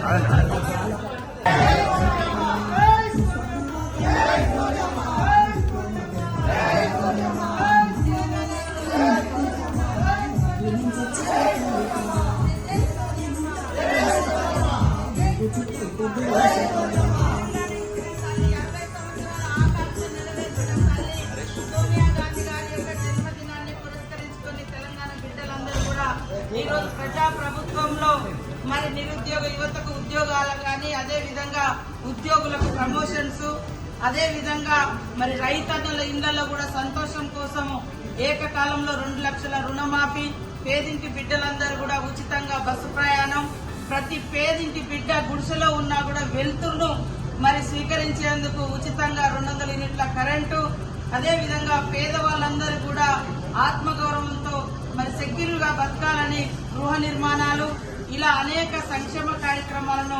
ఈ రోజు ప్రజా ప్రభుత్వంలో మరి నిరుద్యోగ యువతకు ఉద్యోగాలు కానీ, అదే విధంగా ఉద్యోగులకు ప్రమోషన్స్, అదే విధంగా మరి రైతన్నుల ఇళ్లలో కూడా సంతోషం కోసము ఏకకాలంలో 2 లక్షల రుణమాఫీ, పేదింటి బిడ్డలందరూ కూడా ఉచితంగా బస్సు ప్రయాణం, ప్రతి పేదింటి బిడ్డ గుడిసెలో ఉన్నా కూడా వెలుతురును మరి స్వీకరించేందుకు ఉచితంగా 200 యూనిట్ల కరెంటు, అదే విధంగా పేదవాళ్ళందరూ కూడా ఆత్మగౌరవంతో మరి సెక్యూర్గా బతకాలని గృహ నిర్మాణాలు, ఇలా అనేక సంక్షేమ కార్యక్రమాలను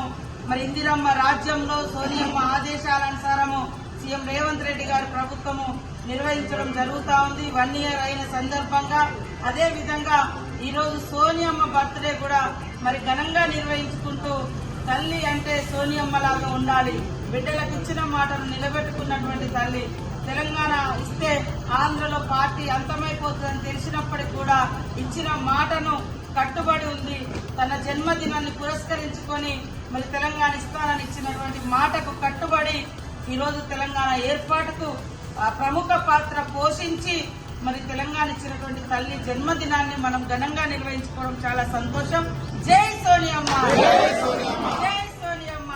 మరి ఇందిరమ్మ రాజ్యంలో సోనియమ్మ ఆదేశాలనుసారము సీఎం రేవంత్ రెడ్డి గారి ప్రభుత్వము నిర్వహించడం జరుగుతూ ఉంది. 1 ఇయర్ అయిన సందర్భంగా అదే విధంగా ఈరోజు సోనియమ్మ బర్త్డే కూడా మరి ఘనంగా నిర్వహించుకుంటూ, తల్లి అంటే సోనియమ్మలాగా ఉండాలి, బిడ్డలకు ఇచ్చిన మాటను నిలబెట్టుకున్నటువంటి తల్లి, తెలంగాణ ఇస్తే ఆంధ్రలో పార్టీ అంతమైపోతుందని తెలిసినప్పటికీ కూడా ఇచ్చిన మాటను కట్టుబడి ఉంది. తన జన్మదినాన్ని పురస్కరించుకొని మరి తెలంగాణ ఇస్తానని ఇచ్చినటువంటి మాటకు కట్టుబడి ఈరోజు తెలంగాణ ఏర్పాటుకు ప్రముఖ పాత్ర పోషించి మరి తెలంగాణ ఇచ్చినటువంటి తల్లి జన్మదినాన్ని మనం ఘనంగా నిర్వహించుకోవడం చాలా సంతోషం. జై సోనియమ్మ, జై సోనియమ్మ.